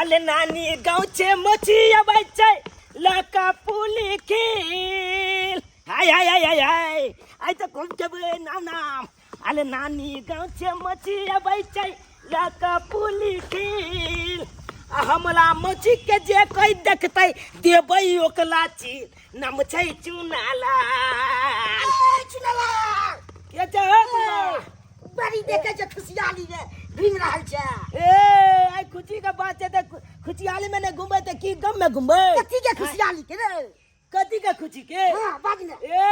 अले नानी गाँव छे मची अबै छै लका पुली खिल हाय हाय हाय हाय हाय आइ त घुम जेबै नाम अले नानी गाँव छे मची अबै छै लका पुली खिल हमला मची के जे कोई देखतै देबै ओकला छी नाम छै चुनाला चुनाला के छै बड़ी देखे छै खुशियाली रे घूम रहल छै ए आई खुशी का बात है त खुशियाली में न घूमे त की गम में घूमे कथी के खुशियाली के रे कथी का खुशी के हां बाज ने ए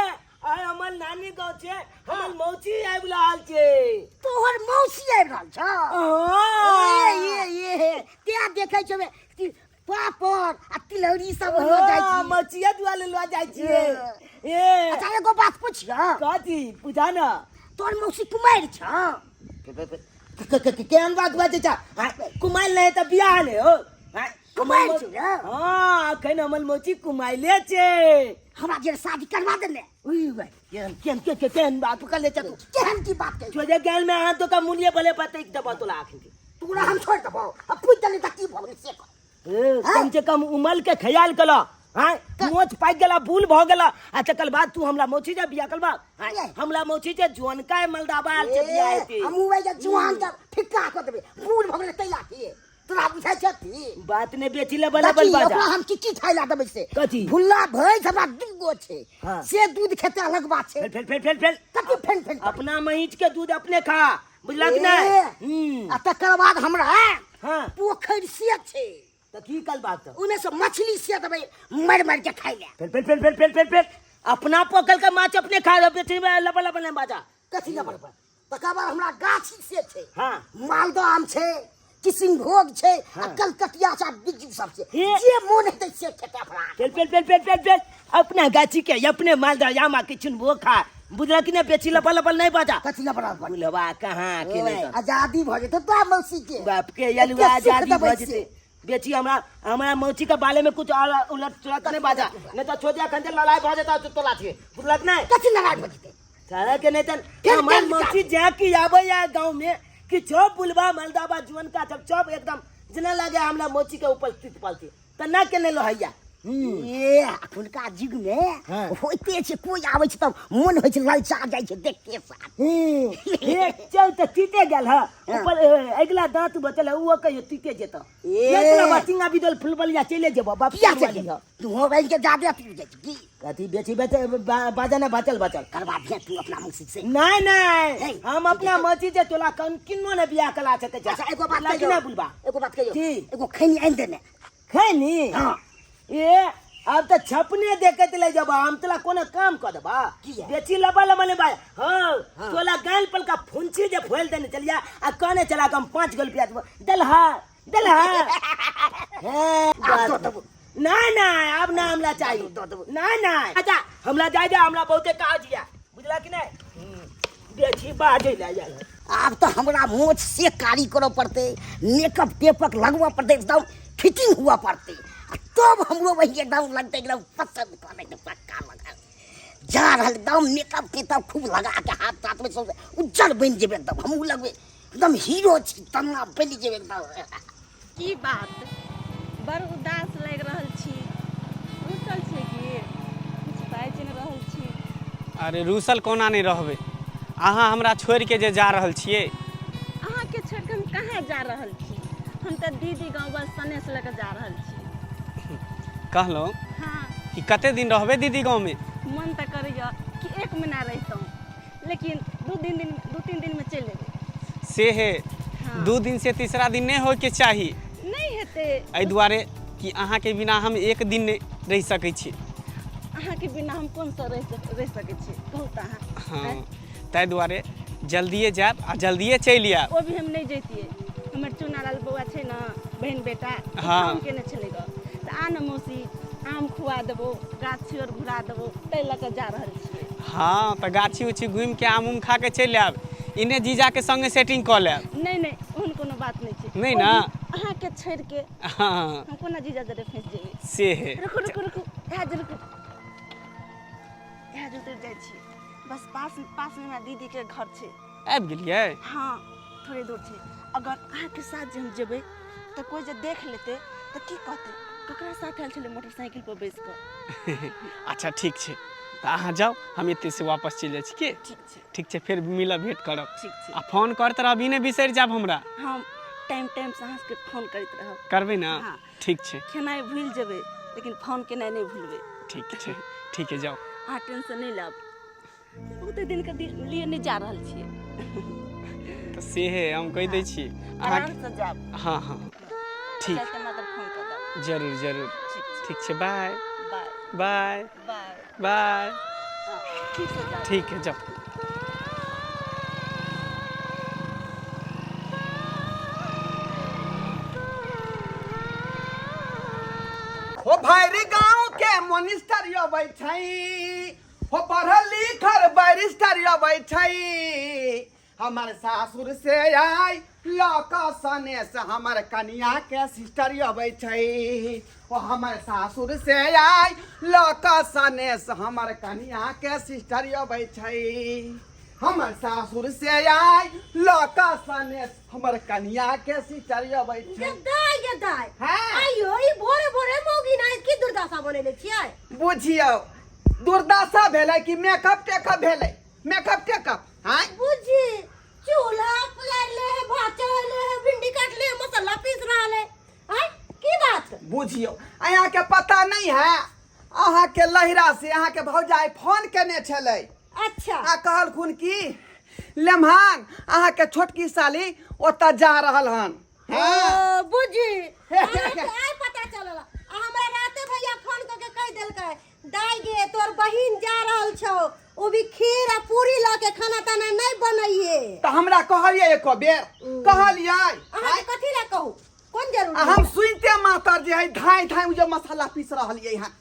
आई हमर नानी गाँव छै हमर मौसी आबि रहल छै तोहर मौसी आबि रहल छ ये ते देखे छबे पापड़ आ तिलौरी सब ल जाय छी मचिया दुआले ल जाय छियै ए अच्छा एगो बात पूछियो कथी पूछा न तोहर मौसी कुमारि छ केहन बात बाजै छ कुमाइल नहीं त बियाह नहीं हो कुमारि छ रे हां अखन हमर मौसी कुमाइले छै हमरा जे शादी करवा दे ने ओई भाई केहन बात पकड़ ले तू केहन की बात कह छोजे गैल में हाथ तो का मूल्य भले पता एक दबा तो लाख के तोरा हम छोड़ देबो अब पूछ दले त की भौ से कम से कम उमल के ख्याल कला हां मोच पाक गेला भूल भ गेला आ तकर बाद तू हमरा मौसी जे बियाह करबा हमरा मौसी जे जोनका मलदाबाल से बियाह हेती हम वे जे जुआन के फिक्का क देबे भूल भ गेले तैया की तोरा बुझाय छथि बात ने बेची ले बड़ा बल बाजा ओकरा हम की खाइला देबे से कथी भुल्ला भैंस हमरा दुगो छै हाँ। से दूध खेते अलग बात छै फेल कथी फेन अपना महींच के दूध अपने खा बुझला कि नहीं आ तकर बाद हमरा हां पोखरि से छै त की कल बात उने से मछली से देबे मर के खाइ ले फेल अपना पोखर का माछ अपने खा बेची में लबल नहीं बाजा कथी न बरबर तकर बाद हमरा गाछी से छै हां मालदह आम छै किसिनभोग छै आ कलकतिया सा बिज्जू सब छै जे मोन हेतै से खेते अपना फेल अपना गाछी के अपने मालदह यामा किचन वो खा बुझला कि नहीं बेची लबल नहीं बाजा कथी न बराबर बुलवा कहां के नहीं आजादी भ जेतै तो मौसी के बाप के यलुआ आजादी भ जेतै बेची हमरा मौसी के बाले में कुछ उलट सुलट नहीं बाजा नहीं तो छोजा खंडे लड़ाई भ जेता तो तोला छे बुझला कि नहीं कथी लड़ाई भ जेतै सारा के नहीं त हमर मौसी जा की आबै या गांव में कि छो बुलवा मलदाबा जीवन का सब एकदम जना लागे हमरा मौसी के उपस्थित पलती त ना के नहीं लोहैया ये अखुनका युग में होइते छै कोई आबै छै तब मन होइ छै ललचा जाइ छै देख के साथ हे चल त तीते गेल ह ऊपर अगला दांत बचल है वो कहियो तीते जेता एकला बातिंगा बिदल फुलबलिया चले जेबो बाप किया चली तू हो गई के ज्यादा पी जाइ छी कथी बेची बाजा ना बचल करवा दे तू अपना मौसी से नहीं हम अपना मौसी से तोला कन किन्नो ने बियाह कला छते अच्छा एगो बात लगी ना बुलबा एगो बात कहियो की एगो खैनी आइन दे ने खैनी हां ए अब तो छपने देखत ले जब हम तोला कोनो काम क देबा बेची लबा ने भाई हां तोला गाल पल का फुंसी जे फोल देने चलिया आ कहने चला हम 5 गो रुपया दलहा नहीं अब ना हमला चाहिए नहीं अच्छा हमला जाए हमरा बहुते कहा दिया बुझला कि नहीं बेची बाजे ले जा अब तो हमरा मोछ से कारी करो पड़ते मेकअप टेपक लगवा पड़ते एकदम फिटिंग हुआ पड़ते तब हमरो वही एकदम लगते एकदम पसंद करे के पक्का लगा जा रहल एकदम मेकअप के तब खूब लगा के हाथ में सब उज्जर बन जेबे एकदम हमहू लगबे एकदम हीरो छी तना बन जेबे एकदम की बात बड़ उदास लग रहल छी रुसल छी कि कुछ बाइज न रहल छी अरे रुसल कोना नहीं रहबे अहाँ हमरा छोड़ के जे जा रहल छिए अहाँ के छोड़ के हम कहाँ जा रहल छी हम त दीदी गांव बस सनेस लेके जा रहल छी कहलो हाँ कि कते दिन रहबे दीदी गांव में मन त करैया कि 1 महीना रहितौ लेकिन 2-3 दिन में चल जेबै से है हाँ। 2 दिन से तीसरा दिन नहीं हो के चाही नहीं हेते एहि दुआरे कि अहाँ के बिना हम 1 दिन नहीं रह सकै छी अहाँ के बिना हम कोन सा रह सकै छी कहू त अहाँ हाँ ताहि दुआरे जल्दिए जाब आ जल्दिए चलि आयब ओ भी हम नहीं जैतिए हमर चुनालाल बौआ छै ना बहन बेटा हाँ। हम के नहीं चलेगा त आ न मौसी आम खुआ देबो गाछी और घुरा देबो तै लके जा रहल छियै हाँ तो गाछी उछी घूम के आम उम खा के चलि आयब इन्हें जीजा के संगे सेटिंग कऽ लेब नहीं ओहन कोनो बात नहीं छै नहीं ना अहाँ के छोड़ के हाँ हम कोना जीजा जरे फंस जेबै से है रुकू यहाँ जे रुकू यहाँ जे उतर जाइ छी बस पास में हमरा दीदी के घर छै आबि गेलियै हाँ थोड़े दूर छै अगर अहाँ के साथ जे हम जेबै तो कोई जब देख लेते तो की कहते ककरा साथ आयल छले मोटरसाइकिल पर बैस कर। अच्छा ठीक छै तऽ अहाँ जाउ हम एते से वापस चलि जाइ छी की ठीक छै फेर मिलब भेंट करब ठीक छै आ फोन करत रहब ई नहि बिसरि जाब हमरा हम टाइम से अहाँ के फोन करैत रहब करबै ना हाँ। ठीक छै खेनाइ भूल जेबै लेकिन फोन केनाइ नहीं भूलबै ठीक है जाओ अहाँ टेंशन नहीं लाब बहुते दिन के लिए नहीं जा रहल छियै तो से है हम कह दै छी आराम से जाब हाँ ठीक चलते मात्र फोन कर देब जरूर ठीक छै bye bye bye bye bye ठीक से जाब ठीक है जाओ हो भैरी गांव के मोनिस्टर अबै छै हो पढ़ल लिखल बैरिस्टर अबै छै हमर सासुर से आई लक सने से हमर कनिया के सिस्टर अबै छै ओ हमर सासुर से आई लक सने से हमर कनिया के सिस्टर अबै छै हमर सासुर से आई लक सने से हमर कनिया के सिस्टर अबै छै दाय हाँ। आइयो ई भोरे भोरे मौगी ना की दुर्दशा बनेले छियै बुझियो दुर्दशा भेलै कि मेकअप टेकअप भेलै मेकअप टेकअप हाँ बुझी चूल्हा पलारले है भात चढ़ले है भिंडी काटले है मसाला पीस रहल है हैं की बात बुझियो अहाँ के पता नहीं है अहाँ के लहिरा से अहाँ के भौजाई फोन केने छलै अच्छा आ कहलखुन की लेम्हान अहाँ के छोटकी साली ओतऽ जा रहल हन हाँ। बुझी आइ पता चलल आ हमरा राते भैया फोन करके कह देलकै दाई गे तोर बहिन जा रहल छौ ओ भी खीर आ पूरी ल के खाना ताना नहीं बनैये तऽ हमरा कहलियै एको बेर कहलियै अहाँ के कथि ला कहू कोन जरूरी आ हम सुनते मातर जे है धाई धाई जो मसाला पीस रहलियै हन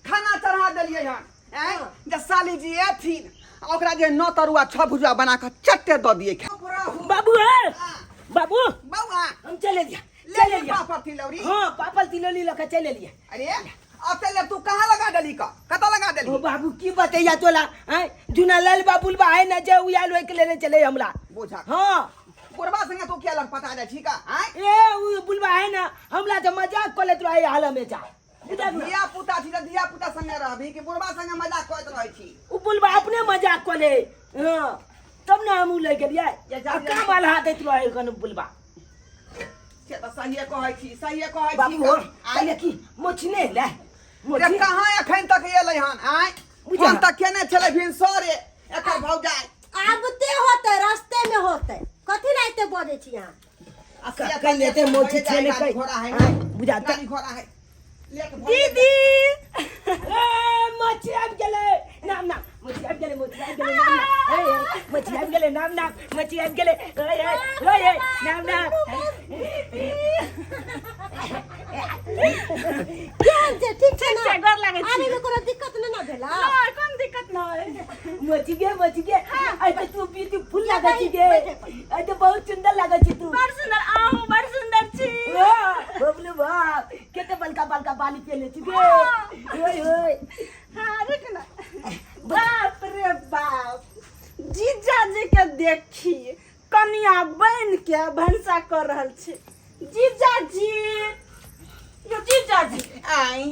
खाना चढ़ा देलियै हन हैं जे साली जी एथिन आ ओकरा जे नौ तरुआ छ भुजुआ बना के चट्टे दऽ दियै बाबू है बाबू बौआ हम चले लिया ले पापड़ तिलौरी हाँ पापड़ तिलौरी लेकर चले लिया अरे अब चले तू कहाँ लगा देली का कतऽ लगा ओ देली बाबू की बतैया तोला हैं जुना लाल बाबुल बा है ना जे उया लोए के लेने चले हमरा बुझा हाँ बुढ़वा संगे तू क्या लग पता दे ठीक है ए उ बुलबा है ना हमरा तो मजाक कर लेत रहे हाल में जा धिया पुता छी तऽ धिया पुता संगे रहबी कि बुढ़वा संगे मजाक करैत रहै छी उ बुलबा अपने मजाक कर ले हाँ तब ना हम ले गेलिए का माल हाथ देत रहे कन बुलबा से तऽ सहिए कहै छी बाबू हो आइले की मोछने ले रे कहाँ एखन तक एलै हन फोन तक केने छलै भिनसरे एकर भौजाई आबते होते रास्ते में होते कथि ला एते बजे छी अहाँ कह लेते मोछे छेले कई घोड़ा है बुझाता गाड़ी घोड़ा है दीदी ए मछली आबि गेलै नाम नाम मछली आबि गेलै नाम नाम ए मछली आबि गेलै नाम नाम मछली आबि गेलै ओए नाम नाम केहन छै ठीक छै ना डर लागै छै आने में कोनो दिक्कत ना भेला नहीं कोन दिक्कत नहीं मछली गे आई तो तू ब्यूटीफुल लागै छी गे आई तो बहुत सुंदर लागै छी तू बड़ सुंदर आहू बड़ सुंदर छी बबलू बाप केते बलका बलका बाली पहने छी गे ओए ओए हाँ देख ना बाप रे बाप जीजा जी के देखी कनिया बन के भंसा कर रहल छी जीजा जी यो जीजा जी आई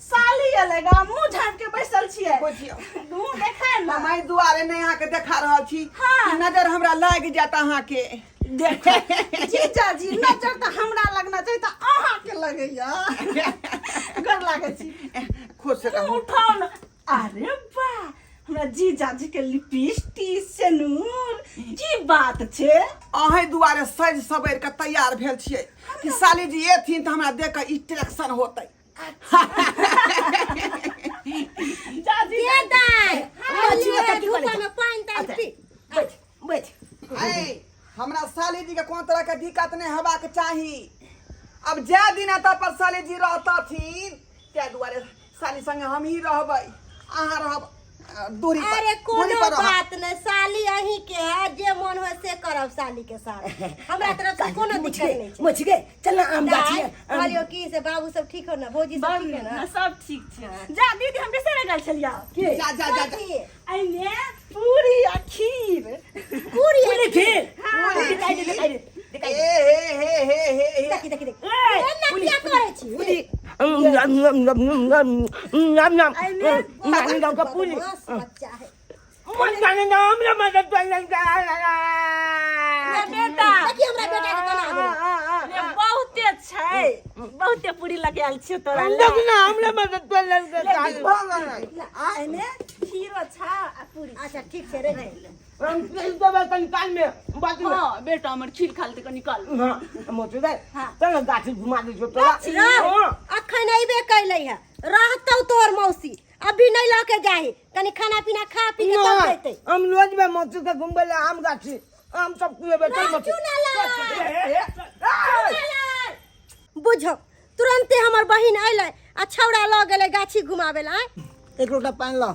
साली एलेगा मुंह झाँप के बैसल छियै बुझियो मुंह देखाय ना हमारे दुआरे ने यहाँ के देखा रहल छी हाँ। कि नजर हमरा लाग जाता अहाँ के देखो जीजा जी नजर तो हमरा लगना चाहिए तो अहाँ के लगैया गर लागे छी खुश से रहू उठाओ ना अरे वाह हमरा जीजा जी के लिपस्टिक सेनूर की बात छे अहीं दुआरे सज सबेर के तैयार भेल छियै कि साली जी एथिन तऽ हमरा देख के इंस्ट्रक्शन होतै जाजी दे दाई मछली मछली कथी धूपा करे में पानी तानी पी बैठ बैठ ऐ हमरा साली जी के कोनो तरह के दिक्कत नहीं हेबाक चाही अब जे दिन एतऽ पर साली जी रहतथिन ते दुआरे साली संगे हम ही रहबै अहाँ रहब दूरी पर अरे कोनो रहब। बात नहीं साली अही के है जे मन हो से करब साली के साथ हमरा तरफ से कोनो दिक्कत नहीं छै मछली चल ना आम गाछी है कहलियो की से बाबू सब ठीक हो ना भौजी सब ठीक है ना सब ठीक छे जा दीदी हम कैसे रह गल छलिया के जा जा जा कथी? आइने पूरी आ खीर पूरी पूरी खीर पूरी दिखाई दे खीर। दिखाई दे दिखाई हे हे हे हे हे हे देखी देखी देखी ए, एना किया करे छी पुली नानी गाँव का पुली बच्चा है मन जाने नाम रे मदद ये बेटा देखी हमरा बेटा के तना ये बहुते छै बहुते पूरी लगे आल छियो तोरा देख ना हमरे मदद एने खीरो छा आ पूरी अच्छा ठीक छै रे हम तो बस कान में बात हां बेटा हमर खीर खालते क निकाल हां मोटू दे हाँ। चल गाछी घुमा दे जो तोरा अखन अइबे कैलै है रहतौ तोर मौसी अभी नहीं लाके जाही कनी खाना पीना खा पी के तब जैते हम रोज में मोटू के घुमबे ले आम गाछी आम सब कुए बेटा मोटू बुझो तुरंते हमर बहिन अइलै आ छौड़ा ल गेलै गाछी घुमाबे ला एक लोटा पानी लो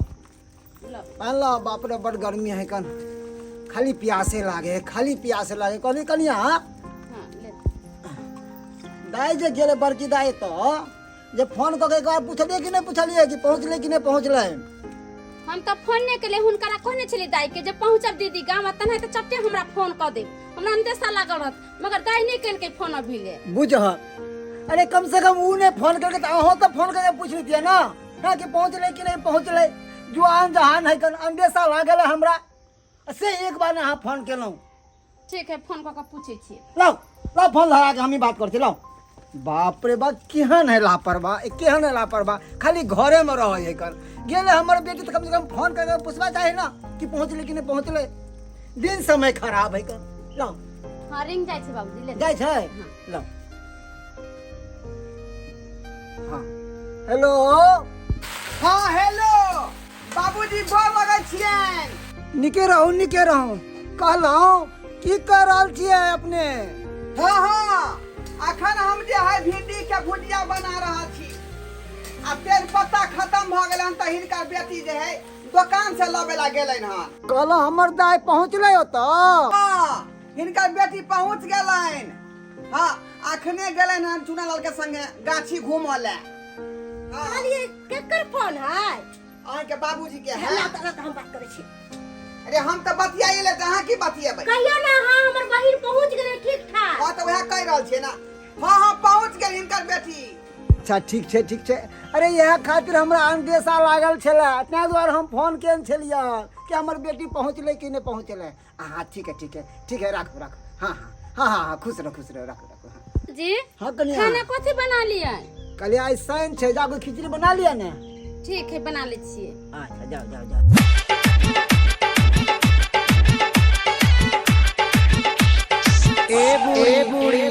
पानी लो बाप रे बड़ गर्मी है कन खाली प्यासे लागे कभी कनिया दाई जे गेले बड़की दाई तो जे फोन क के एक बार पूछलिए कि नहीं पूछलिए कि पहुंचले कि नहीं पहुंचले हम तो फोन नहीं केले हुनकरा कहने छली दाई के जे पहुंचब दीदी गांव तने त चट्टे हमरा फोन क दे हमरा अंदेशा लागल रहत मगर दाई नहीं केन के फोन अभी ले बुझ अरे कम से कम उने फोन करके अहो तो फोन करके पूछ लीजिए ना कि पहुंचले कि नहीं पहुंचले जुआन जहान है कन अंदेशा लागल है हमरा से एक बार ना फोन केलौं ठीक है फोन क के पूछे छी लाओ फोन लगा के हम ही बात करते लाओ बाप रे बाप केहन है लापरवाह खाली घरे में रह है कर गेले हमर बेटी तो कम से कम फोन करके पूछवा चाहे ना कि पहुंचले कि नहीं पहुंचले दिन समय खराब है कर लाओ हां रिंग जाय छै बाबूजी ले जाय छै लाओ हाँ हेलो हाँ हेलो बाबूजी गोर लगै छियनि निके रहूं कहलौं की कर रहल छियै अपने हाँ हाँ अखन हम जे है भिंडी के भुजिया बना रहा छी आ तेज पत्ता खत्म भ गेलन त हिनकर बेटी जे है दुकान से लबे ला गेलन हन कहलौं हमर दाय पहुंचले ओतऽ हाँ हिनकर बेटी पहुंच गेलन हाँ अखने गेलन हन चुनालाल के संगे गाछी घूमऽ ले हाँ अरे केकर फोन है अहाँ के बाबूजी के है हमरा त हम बात करै छी अरे हम तो बतियाई ले अहाँ की बतियेबै कहियो ना हां हमर बहिन पहुंच गेलै ठीक ठाक हाँ तो वह कह रहल छियै ना हाँ पहुंच गेल हिनकर बेटी अच्छा ठीक छै अरे यह खातिर हमरा अंदेशा लागल छले तै दुआरे हम फोन केन छलियै कि हमर बेटी पहुंचले कि नहीं पहुंचले हाँ ठीक है राखो हाँ खुश रहो राखो जी हाँ कनिया खाना कथि बना लिया कल आई सैन छे जाको खिचड़ी बना लिया ने ठीक है बना ले छिए अच्छा जाओ ए बूढ़ी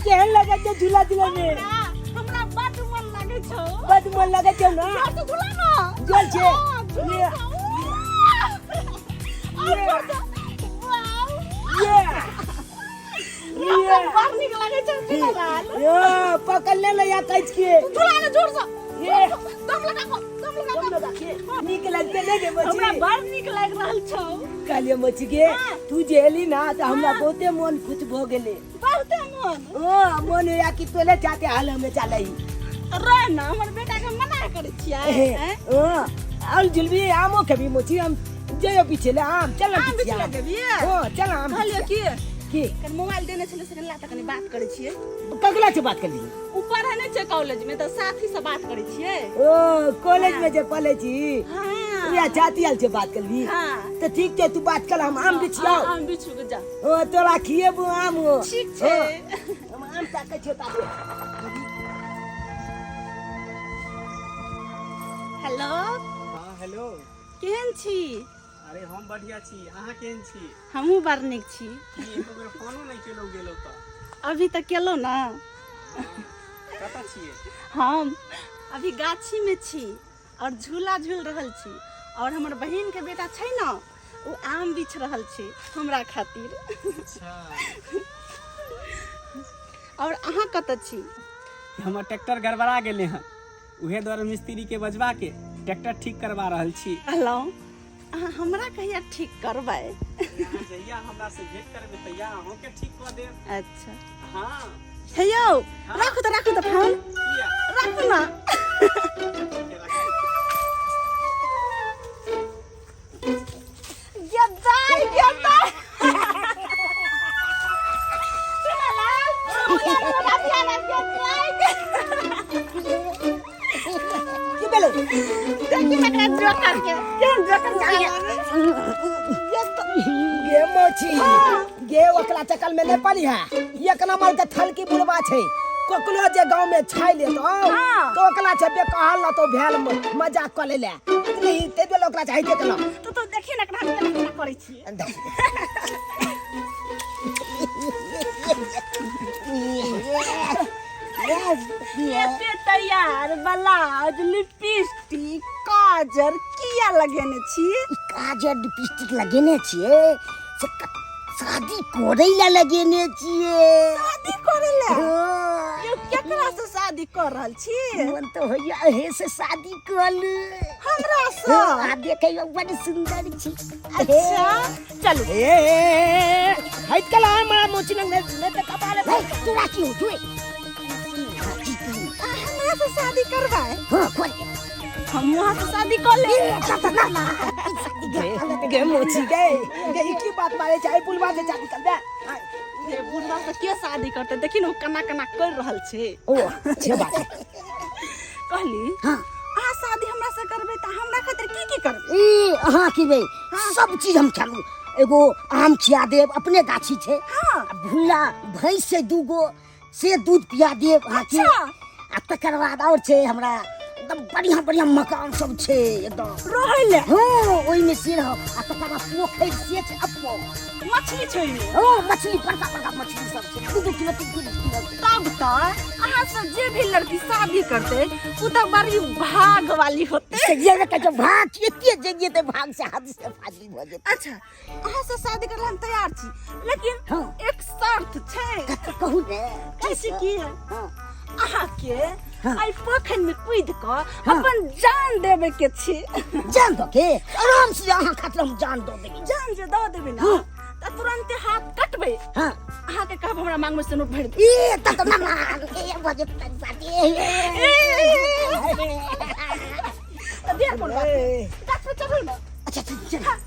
केहन लगे छै झूला में हमरा बड मन लागे छौ बड मन लगे छै ना तो झूला ना जल छै ये बड नीक लागे छौ झूला यो पकड़ ले या कैच के झूला ना जोर से ये दम लगा नीक लगते नहीं गे मछली हमरा बड़ नीक लाग रहल छौ कालिया मछली के तू जेली ना तो हमरा बहुते मन खुश भ गेले बहुते मन ओ मन या कि तोले चाहते हाल हमें चलई रे ना हमर बेटा के मना करे छियै ओ आल जुलबी आमो कभी मछली हम जयो पीछे ले आम चल आम बिछला देबी ओ चल आम कहलियो की की मोबाइल देने छले से ला तक बात करे छियै कगला से बात कर ली ऊपर है ने छै कॉलेज में तो साथी से बात करे छियै ओ कॉलेज में जे पढ़े छी हां या चाती आल से बात कर ली हां तो ठीक है तू बात कर हम आम बिछियो आम बिछु के जा ओ तोरा खिएबो आम ठीक छै हम आम ताके छे ताके हेलो हाँ हेलो। केहन छी? अरे हम बढ़िया छी, अहाँ केहन छी? हमहूँ बड़ नीक छी। की एको बेर फोनो नहीं केलो गेलो तो? अभी तक केलो ना। कतऽ छियै? हम अभी गाछी में छी और झूला झूल रहल छी और हमर बहिन के बेटा छै ना, वो आम बिछ रहल छै हमरा खातिर। अच्छा। और अहाँ कतऽ छी? हमर ट्रैक्टर गड़बड़ा गेले हैं, उहे द्वारा मिस्त्री के बजवा के ट्रैक्टर ठीक करवा रहल छी। हेलो, अहाँ हमरा कहिया ठीक करबै? अहाँ जहिया हमरा से भेंट करबै तहिया अहाँके ठीक कऽ देब। अच्छा। हाँ। हे यौ, राखू तो फोन। किया? राखू ना। गे मोची गे ओकरा चकल में नहीं पड़ी है। एक नंबर के थलकी बुढ़वा छै, कोकलो जे गांव में छाई ले तो ओकरा छबे कहल ना तो भेल मजाक क लेले ते बेल ओकरा चाहि के केना तो देखी ना केना करै छी। एते तैयार ब्लाउज, लिपस्टिक, काजर किया लगेने छी? काजर लिपस्टिक लगेने छियै से शादी करे ला लगेने छियै। शादी करे ले? ये केकरा से शादी कर रहल छी? मन तो होइया हे से शादी कर ले हमरा से? आ देखे बड़ सुंदर छी। अच्छा चलो। ए हट कला हमरा मोची लंग ने ते कपाले भाई तू राखी हो तू हमरा से शादी करवाए? हां कर हम वहां से शादी कर ले। ना गे मोची गे की बात मारे चाहे बुलवा के शादी कर दे। ये बुढ़वा से के शादी करते? देखी ना कना कना कर रहल छे। ओ अच्छे बात है। कहली हां आ शादी हमरा से करबे त हमरा खातिर की करबे? ए हां की बे सब चीज हम खालू। एगो आम खिया देब, अपने गाछी छे। हां भुल्ला भैंस से दूगो से दूध पिया देब हां के। अच्छा आ तकर बाद और छे हमरा एकदम बढ़िया बढ़िया मकान सब छे एकदम रहै ले। हां ओइ में से रह। आ तकर बाद पोखर से छे अपो मछली छै ने? हां मछली बड़का बड़का मछली सब छे 2 किलो 3 किलो। तब तो अहाँ से जे भी लड़की शादी करते उ तो बड़ी भाग वाली होते। से ये के जो भाग एते जइए ते भाग से हाथ से फाजिल हो जेते। अच्छा अहाँ से शादी करले हम तैयार छी, लेकिन हाँ। एक शर्त छै। कहू ने कैसे की? हां अहाँ के हाँ। आई पोखर में कूद क अपन जान देवे के छी। जान दो के आराम से अहाँ खातिर हम जान दो देबी। जान जे दऽ देबे ना हाँ। त तुरंत हाथ कटबे। हां अहाँ के कहब हमरा मांग में से नोट भर दे। ए त ना मान ए बजे शादी त देर कोन बात है? गाछ पे चढ़ो ना। अच्छा चल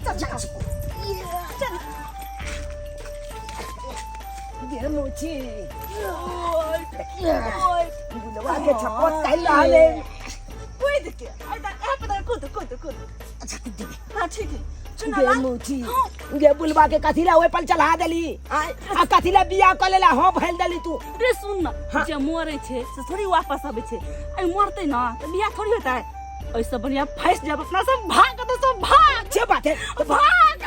चल चल। गे मोची ओए बुलवा के छपत कहि रहले कूद के आई त ए पता कूद। अच्छा दे हां ठीक है। चुना गे ला। मोची गे बुलवा के कथिला ओइ पर चढ़ा देली आ कथिला बियाह क लेला हो भइल देली तू। रे सुन ना, जे मरे छे से थोड़ी वापस आवे छे। आई मरते ना त बियाह थोड़ी होता है। ऐसा बढ़िया फंस जाब अपना सब भाग तो सब भाग। अच्छे बात है। भाग।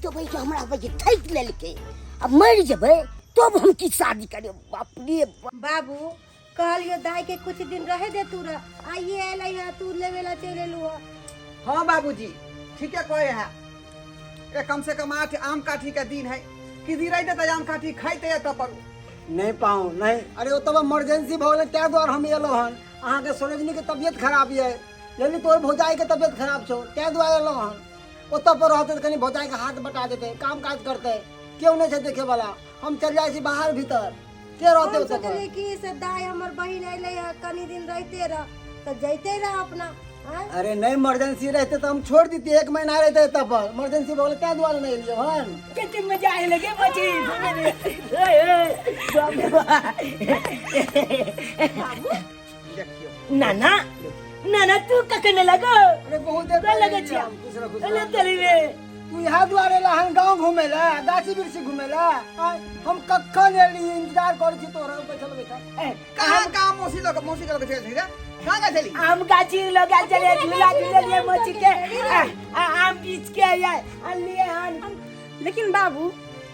तो भाई जो हमरा भाई ठैक लेलके अब मर जेबै तब हम की शादी करे। बाप रे बाबू कहलियो दाई के कुछ दिन रहे दे तू आइए एला है तू लेवेला चले लुआ। हाँ बाबूजी ठीक है कहे है। ये कम से कम 8 आम काठी का दिन है कि दी रही तो आम काठी खाइते है तब नहीं पाऊँ नहीं। अरे वो तब इमरजेंसी भऽ गेलै तै द्वार हम एलो हन। अहाँ के सोनजनी के तबियत खराब है, यानी तोर भौजाई के तबियत खराब छौ तै द्वार एलो हन। ओतऽ पर रहते तो कनी भौजाई के हाथ बटा देते, काम काज करते, क्यों नहीं छे देखे वाला। हम चल जाए छी बाहर भीतर, के रहते हम ओतऽ पर। सोचले कि से दाई हमर बहिन आइले है कनी दिन रहते रह तो जैते रह अपना। हैं? अरे नहीं इमरजेंसी रहते तो हम छोड़ देती, 1 महीना रहते तब पर। इमरजेंसी भऽ गेलै तै द्वार नहीं एलियो हन। कितनी मजा आए लगे मोची। नाना नाना तू ककने लगो अरे बहुत देर कल लगे पहले छिया हम खुश रह, खुश अरे रह। तेरी रे तू तू यहाँ दुआरे ला हम गांव घूमे ला गाछी बिरसी घूमे ला हम कखन एली इंतजार करै छी तोरा बैठल कहाँ मौसी लोग चल रे कहाँ गए चली आम गाछी लगा चले झूला झूले मोची के आम बीच के आए लेकिन बाबू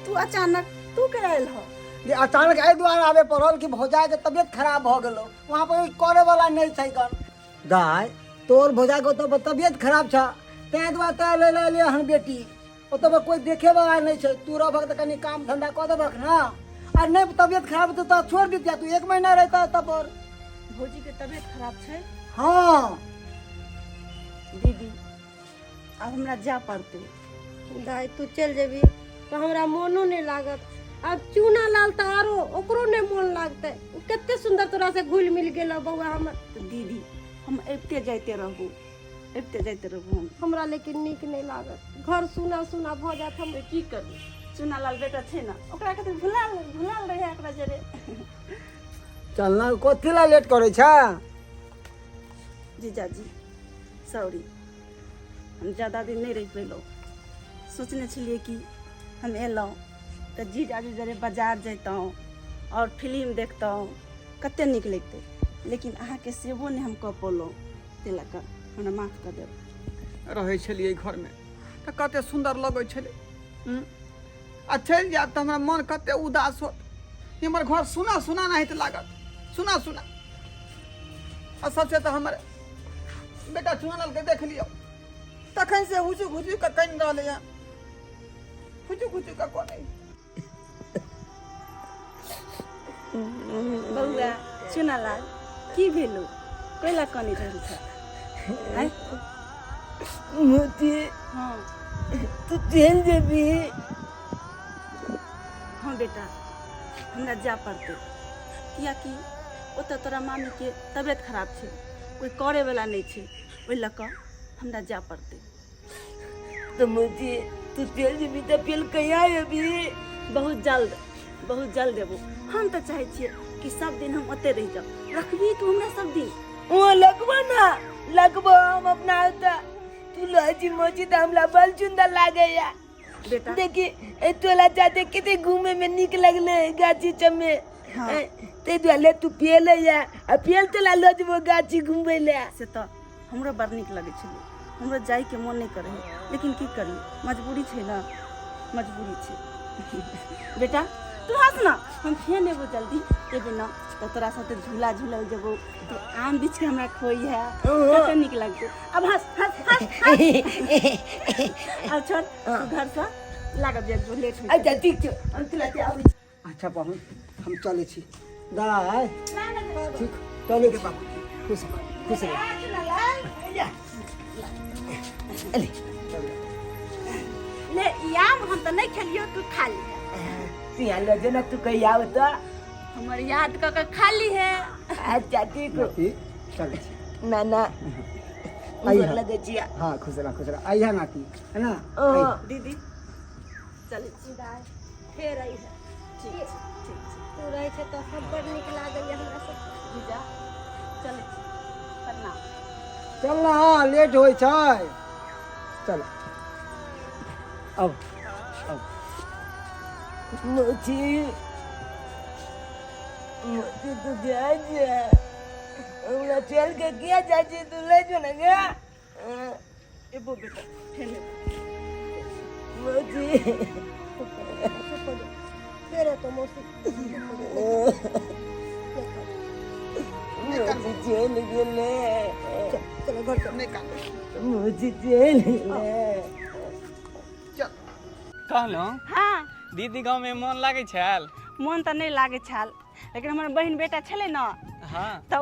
तू अचानक तू करायल हो ये अचानक एहि दुआरे आवे पड़ल कि भौजाई के तबियत खराब भ गेलो वहां पर करे वाला नहीं छै कन दाई तोर भौजाई के तो तबियत खराब छ ते दुआरे त ले ले हन बेटी ओतबे कोई देखे वाला नहीं छै तू रहबक त कनी काम धंधा क देबक ना और नहीं तबियत खराब तो छोड़ दिया तू 1 महीना रहता तब और भौजी के तबियत खराब छै हाँ दीदी अब हमरा जा पड़ते दाई तू चल जेबी तो हमरा मोनो नहीं लागत अब चूना लाल तो आरो ओकरो नहीं मन लागते कितने सुंदर तोरा से घुल मिल गेलो बउआ हमर दीदी हम अबते जाते रहबू हम हमरा लेकिन नीक नहीं लागत घर सुना सुना भ जात हम की करू चुना लाल बेटा छै ना ओकरा खातिर भुलाल रहे एकरा जरे चलना कथि ला लेट करे छ जीजाजी सॉरी हम ज़्यादा दिन नहीं रह पेलो सोचने छलिए कि हम एलौं तो जीजाजी जरे बाजार जैतौं और फिल्म देखतौं कते नीक लगते लेकिन अहाँ के सेवो नहीं हम कऽ पौलौं तेला का हमरा माफ कर देब रहे छलिए घर में तो कते सुंदर लगे छले आ चल जाब तो हमरा मन कते उदास होत हमर घर सुना सुना नहीं तो लागत सुना सुना आ सबसे तो हमर बेटा चुनल के देख लियो तखन से हुचु हुचु का कन रहले या हुचु हुचु का कोन बउआ चुना लाल की भेलो कैला कनी रहल छ हैं मोती हां तू चल जेबी हाँ बेटा हमरा जा पड़ते किया कि ओतऽ तोरा मामी के तबियत खराब छै कोई करे वाला नहीं छै ओइ लऽ कऽ हमरा जा पड़ते तो मोती तू चल जेबी तो फिर कहिया अबी बहुत जल्द देबो हम तो चाहे छियै कि सब दिन हम ओते रह जाओ रखबी तू हमरा सब दिन ओ लगबो ना लगबो हम अपना होता तू लजी मोची तो हमरा बल सुंदर लागे या बेटा देखी ए तोला जाते किते घूमे में निक लगले गाछी चमे हाँ। ते दुआले तू पेल या आ पेल तोला लजबो गाछी घूमे ले से तो हमरो बड़ नीक लगे छलै हमरो जाय के मन नहीं करे लेकिन की करी मजबूरी छै ना मजबूरी छै बेटा तू हंस ना हम फेन एबो जल्दी एबे ना तो तोरा साथे झूला झूलल जेबो तो आम बीछ के हमरा खोई है कते नीक लगते अब हंस अब छोड़ तू घर से लागब जे जो लेट हो अच्छा ठीक छै हम तोला ते आबै छी अच्छा बहन हम चले छी दाई ठीक चले के बाबू खुश रह ले याम हम तो नहीं खेलियो तू खा ली तू यहाँ लजे ना तू कहीं आओ तो हमर याद क के खा ली है अच्छा ठीक हो चले छी ना ना आइया। लगे जिया हाँ खुश रह आइया नाती है ना ओ दीदी चल फेर आई है ठीक तू रहे छै तो सब बड़ नीक लागल या हमरा सब जीजा चल प्रणाम चल ना लेट होय छै चल अब मोची तो जा हमरा चल के किया जाची तू ले जो ना गा एबो बेटा फेन मोची फेर तो मौसी मोची चल गेले चलो घर चल निकाल मोची चल गेले चल कहलहुँ हाँ दीदी गाँव में मन लागे छल मन तो नहीं लागे छल लेकिन हमर बहन बेटा छले ना हाँ तो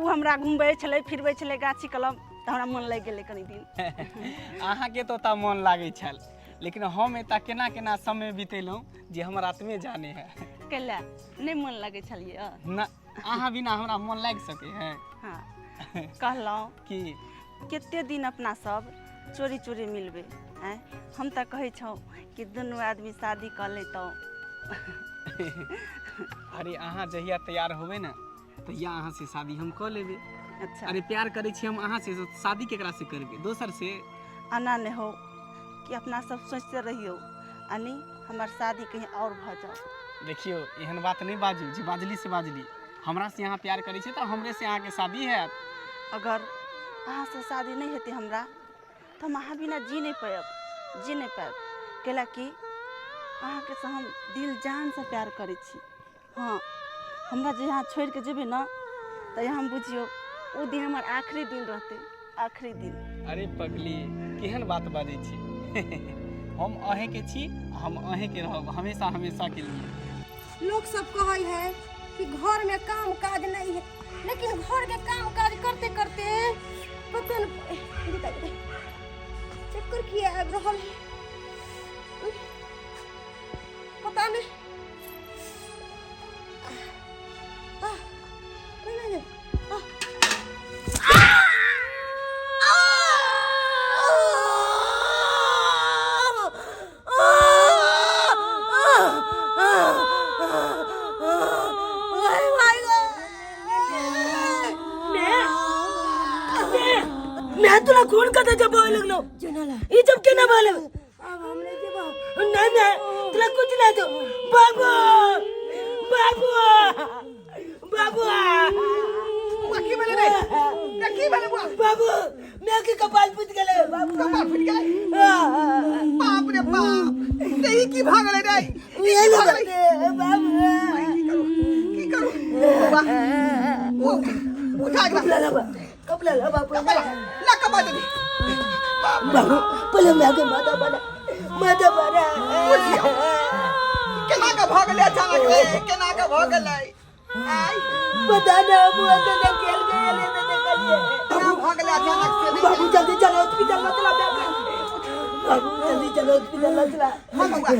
उ हमरा घुमबै छले फिरबै छले गाछी कलम तो हमरा मन लग गेलै कनी दिन अहाँ के तो ता मन लागे छल लेकिन हम एता केना केना समय बितेलहुँ जे हमर आत्मे जाने है कैला नहीं मन लगे छलिए ना अहाँ बिना हमरा मन लाग सके है हाँ कहलहुँ कि कते दिन अपना सब चोरी चोरी मिलबे हैं हम तो कहे छौ कि दुनू आदमी शादी कर लेतौ अरे अहाँ जहिया तैयार होबे ना तहिया अहाँ से शादी हम कऽ लेबे अच्छा अरे प्यार करे छी हम अहाँ से तो शादी केकरा से करबे दोसर से आना ने हो कि अपना सब सोचते रहियो यानी हमार शादी कहीं और भ जाओ। देखियो एहन बात नहीं बाजू जे बाजली से बाजली। हमरा से यहाँ प्यार करी तो हमरे से यहाँ के शादी है। अगर अहाँ से शादी नहीं हेतै हमरा तो हम अहाँ बिना जी नहीं पाएब कैला कि अहाँ के से हम दिल जान से प्यार करै छी। हाँ हमरा जे यहाँ छोड़ के जेबै ना तो यहाँ बुझियो वो दिन हमार आखिरी दिन रहते, आखिरी दिन। अरे पगली केहन बात बाजै छी। हम अहे के छी, हम अहे के रहब हमेशा हमेशा के लिए। लोग सब कहै है कि घर में काम काज नहीं है, लेकिन घर के काम काज करते करते पता नहीं चक्कर किया आ रहल है, पता नहीं। मैं तुला खून का जब बोल लगलो ये जब के ना बोले अब हमने के बाप ना तुला कुछ ना दो बाबू बाबू बाबू की बोले रे की बोले बाबू मैं के कपाल फूट गेले बाबू कपाल फूट गए बाप रे बाप नहीं की भागले रे ये लो बाबू की करूं उठा के कपला ला बाबू ला कपा दे बाबू पहले मैं के माता बना केना का भागले अचानक रे केना का भागले आई पता ना बुआ के खेल गए ले देखलिए केना भागले अचानक से बाबू जल्दी चलो हॉस्पिटल में चला बाबू जल्दी चलो हॉस्पिटल में चला हां बाबू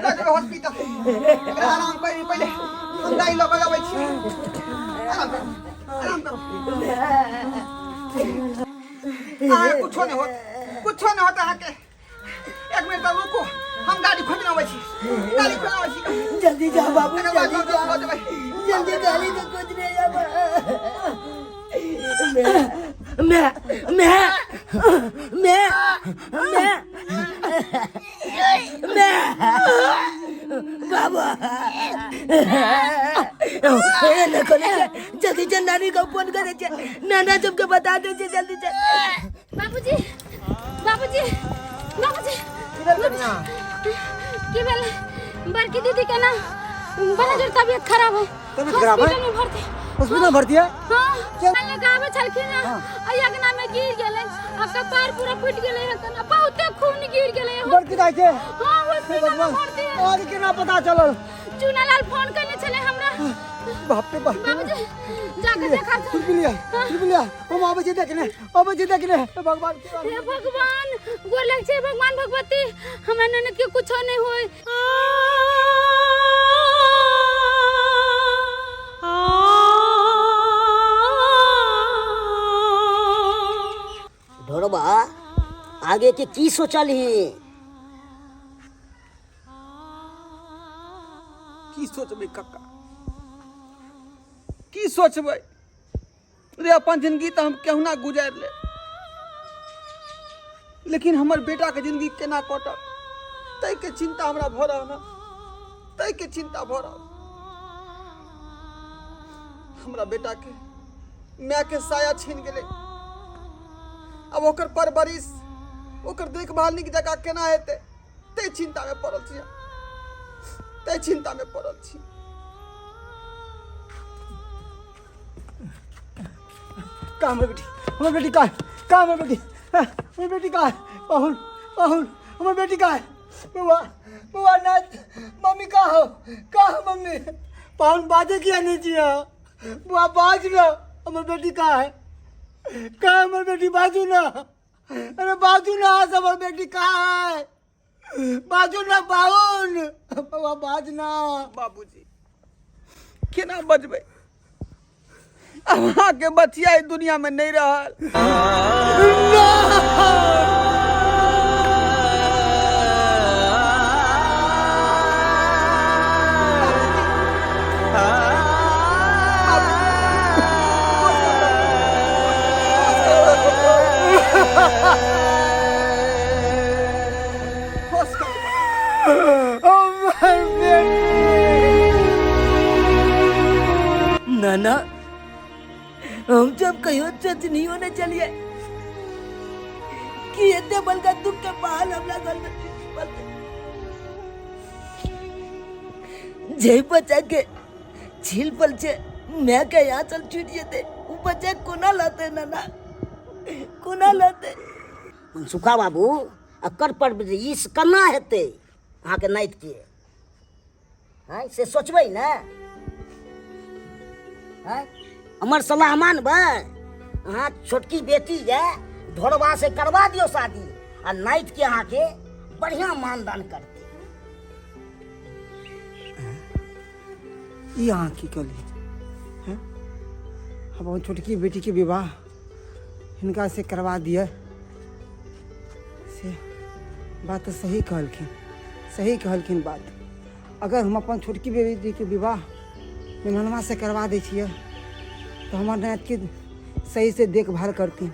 लग हॉस्पिटल आराम करी पहले हम दाई लोग लगाबै छी आराम करो कुछ नहीं होता है के एक मिनट रुको हम गाड़ी खोजना आबै छी गाड़ी खोजना आबै छी जल्दी जा बाबू जल्दी गाड़ी को कुछ नहीं जा बाबू जल्दी चल नानी को फोन करे नाना सबके बता दे जल्दी चल बाबूजी बाबूजी बाबूजी की भेल बड़की दीदी के ना बड़ा जोर तबीयत खराब है, तबीयत खराब है? हॉस्पिटल में भर्ती। हॉस्पिटल में भर्ती है? हां चल गावे छलखिन ना अयगना में गिर गेले, आपका पैर पूरा फूट गेले है तना बहुत खून गिर गेले है। बड़की दाई के हां हॉस्पिटल में भर्ती है। और केना पता चलल? चुनालाल फोन करने चले हमरा। बाप रे बाप बाबूजी जाके देखा तो बिलिया हम आबै छी देखने भगवान हे भगवान गोलक छे भगवान भगवती हमरा ननद के कुछो नहीं होय। ढोरबा आगे के की सोचल ही? की सोचबै कक्का की सोचबै रे अपन जिंदगी तो हम केहुना गुजार ले, लेकिन हमर बेटा के जिंदगी केना कटत तै के चिंता हमरा भ रहल न, तै के चिंता भ रहल। हमरा बेटा के माय के साया छीन गेलै, अब ओकर परवरिश ओकर देखभाल नीक जगह केना हेतै तै चिंता में पड़ल छी, तै चिंता में पड़ल छी। का हमर बेटी का हमर बेटी का पाहुन हमर बेटी का बुआ ना मम्मी का हो मम्मी पाहुन बाजे किया नहीं जिया बुआ बाज ना हमर बेटी का है हमर बेटी बाजू ना, अरे बाजू ना हमर बेटी का है बाजू ना पाहुन बुआ बाज ना। बाबूजी केना बजबै अहाँ के बचिया दुनिया में नहीं रहल। ना हम जब कहियो सच नहीं होने चलिए कि इतने बल का दुख के पहाड़ हमला घर में जय बचा के झील पल से मैं के यहाँ चल छूट जेते ऊ बच्चे कोना लाते ना कोना लाते सुखा बाबू अकर पर इस कना हेते अहाँ के नाइत के हैं से सोचबै ना हैं हमर सलाह मानबै अहाँ छोटकी बेटी है ढोरबा से करवा दियो शादी आ नाइत के अहाँ के बढ़िया मानदान करते ये अहाँ की कली हैं अब छोटकी बेटी के विवाह हिनका से करवा दिए से बात तो सही कहलखिन बात। अगर हम अपन छोटकी बेटी के विवाह मेहमानवा से करवा दै छियै तो हमारे नात की सही से देखभाल करते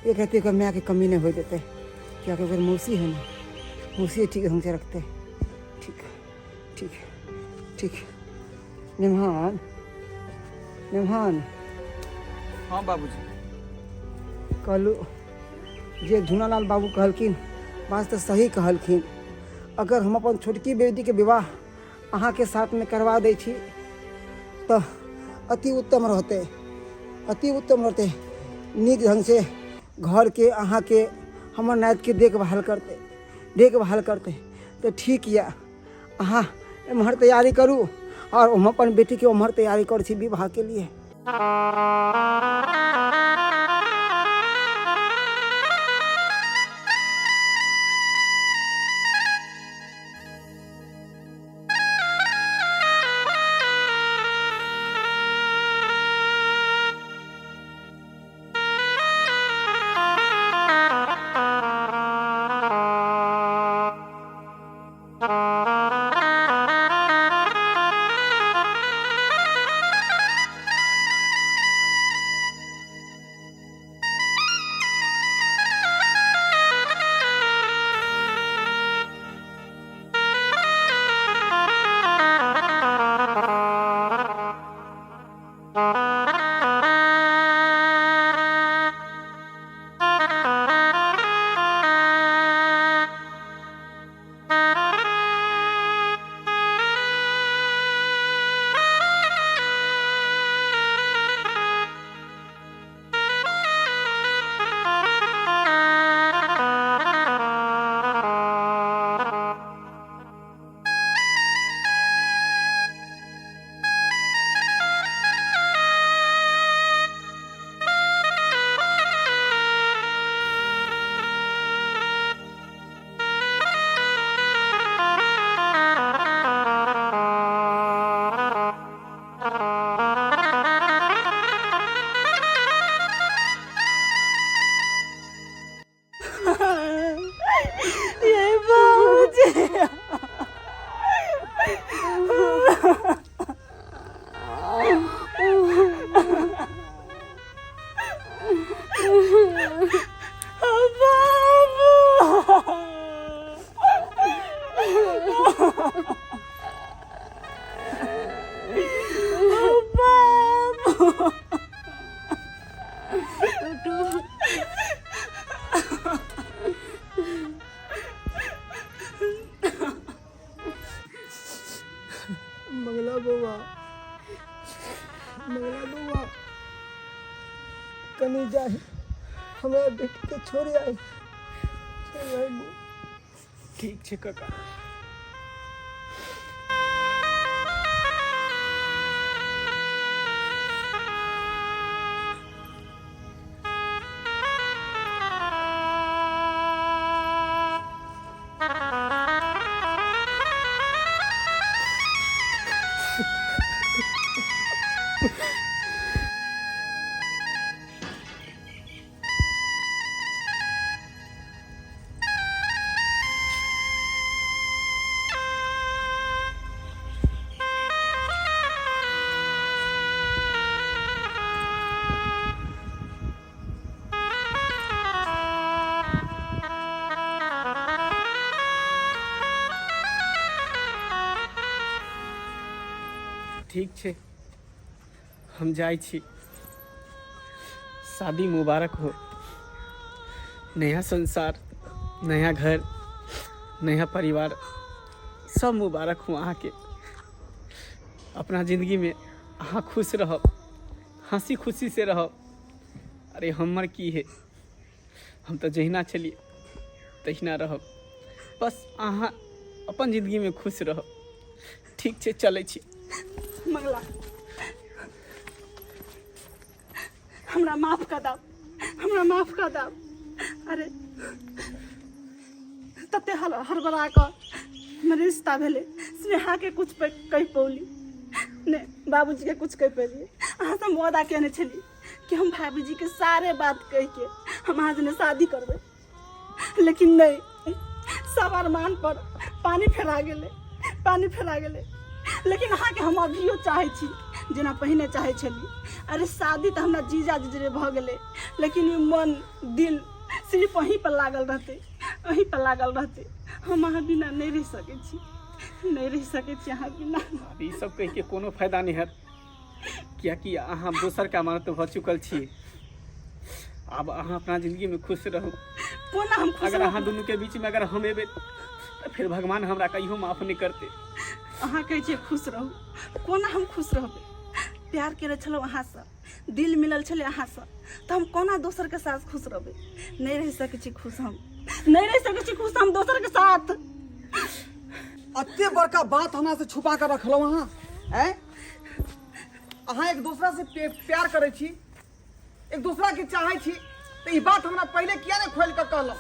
ये कहते कि मैं के कमी नहीं हो देते क्या अगर मौसी है ना मौसी ठीक ढंग से रखते ठीक निमहान हाँ बाबूजी कहलू जे झूनालाल बाबू कहलखिन बात तो सही कहलखिन। अगर हम अपन छोटकी बेटी के विवाह अहाँ के साथ में करवा दै छी तो अति उत्तम रहते नीक ढंग से घर के अहाँ के हमर नात के देखभाल करते तो ठीक या अहाँ एम्हर तैयारी करू और हम अपन बेटी के उम्हर तैयारी कर छी विवाह के लिए। मंगला बउआ कनी जाए हमारा बेटी के छोड़ आए ठीक है काका। ठीक छै, हम जाइ छी। शादी मुबारक हो। नया संसार, नया घर, नया परिवार सब मुबारक हो अहाँके। अपना ज़िंदगी में अहाँ खुश रहब, हंसी खुशी से रहब। अरे हमर की है, हम तो जहिना चलिए तहिना रहब। बस अहाँ अपन ज़िंदगी में खुश रहब। ठीक छै, चलै छी। मंगला हमरा माफ कर दाओ, हमरा माफ कर दाओ। अरे तते हड़बड़ा कर मेरे रिश्ता भेले, स्नेहा के कुछ पे कह पौली ने बाबूजी के कुछ कह पेलिए। अहाँ से वादा केने छली कि हम भाभीजी के सारे बात कह के हम आज ने शादी करबे, लेकिन नहीं, सब अरमान पर पानी फेरा गेले, पानी फेरा गेले। लेकिन अहाँ के हम अभियो चाहे छी जेना पहिने चाहे छली। अरे शादी तो हमरा जीजा जीजरे भ गेले, लेकिन ई मन दिल सिर्फ वहीं पर लागल रहते, वहीं पर लागल रहते। हम अहाँ बिना नहीं रह सके छी, नहीं रह सके छी अहाँ बिना। अब ई सब कह के कोनो फायदा नहीं है, कियाकि अहाँ दोसर का मानत भ चुकल छी। अब अहाँ अपना जिंदगी में खुश रहू। कोना हम खुश अगर रहब? अहाँ दुनू के बीच में अगर हम एबे तो फिर भगवान हमरा कहियो माफ नहीं करते। अहाँ कहै छियै खुश रहू, कोना हम खुश रहबै? प्यार केने छलहुँ अहाँसँ, दिल मिलल छलै अहाँसँ, तऽ हम कोना दोसर के साथ खुश रहबै? नहीं रह सकै छी खुश, हम नहीं रह सकै छी खुश हम दोसर के साथ। अत्ते बड़का बात हमरा से छुपा कर रखलौ अहाँ, हैं? अहाँ एक दूसरा से प्यार करे छी, एक दूसरा के चाहे छी, तो ई बात हमरा पहले किया ने खोल कर कहलौ?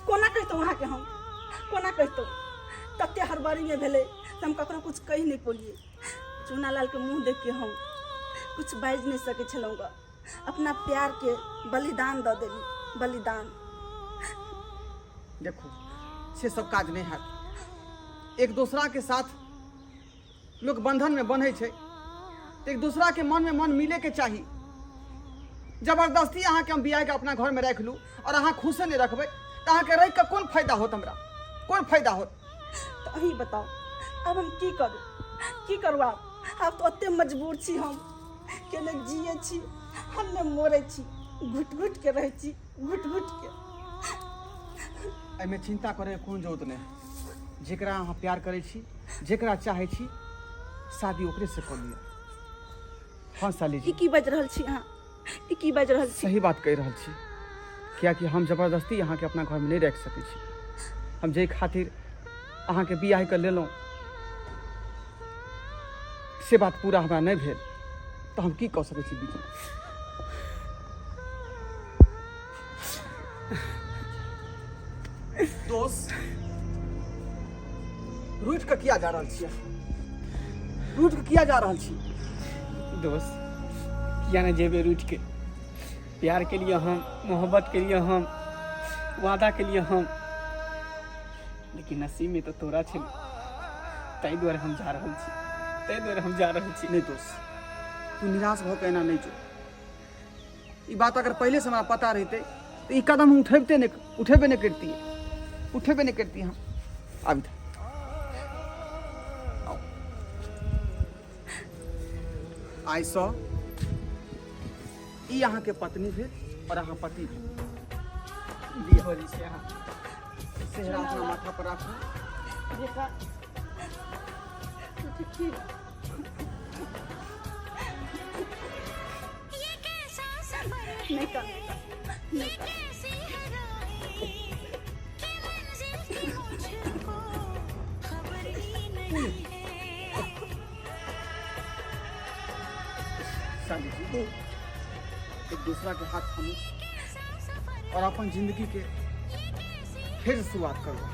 कोना कहितहुँ अहाँके हम, कोना कहितहुँ? तते हड़बड़ी में भेलै से हम ककरो कुछ कहि नहीं पौलिए। चूनालाल के मुँह देख के हम कुछ बाजि नहीं सकै छलहुँ ग। अपना प्यार के बलिदान दऽ देली, बलिदान। देखो से सब काज नहीं है। एक दूसरा के साथ लोग बंधन में बंधे छे, तो एक दूसरा के मन में मन मिले के चाहिए। जबरदस्ती अहाँ के हम बियाह के अपना घर में रख लू और अहाँ खुशे नहीं रखबे, तो अहाँ के रह के कौन फायदा होत? हमरा कौन फायदा होत? तो अही बताओ अब हम की करूँ, की करूँ? आप तो अत्ते मजबूर छी हम, के ने जिए छी, हम ने मोरे छी, घुट घुट के रहे छी, घुट घुट के। एमे चिंता करे के कोन जरूरत नहीं। जेकरा अहाँ प्यार करे छी, जेकरा चाहे छी, शादी ओकरे से कर लिया। हाँ साली जी, ई की बाजि रहल छी अहाँ? ई की बाजि रहल छी? सही बात कह रहल छी, कियाकि हम जबरदस्ती अहाँ के अपना घर में नहीं रख सकै छी। हम जे खातिर अहाँ के बियाह कर लेलहुँ से बात पूरा हमरा नहीं भेल, तो हम की कह सकै छी बीच में? दोस्त रूठ के किया जा रहल छियै? रूठ के किया जा रहल छी? दोस्त किया न जेबे रूठ के? प्यार के लिए हम, मोहब्बत के लिए हम, वादा के लिए हम, लेकिन नसीब में तो तोरा छे, ताहि दुआरे हम जा रहल छी, ताहि दुआरे हम जा रहल छी। नहीं दोस्त, तू निराश हो के एना नहीं जो। ई बात अगर पहले से हमरा पता रहते तो ई कदम हम उठेबे नहीं करती हम। अभी था आई सौ ई अहाँ के पत्नी भेल और अहाँ पति भेल। बियाह हो जैसे अहाँ सेहरा अपना माथा पर राखू। बेटा तो ठीक है। नहीं कर, नहीं कर। साली जी, एक दूसरा के हाथ थामू और अपन जिंदगी के फिर शुरुआत करो।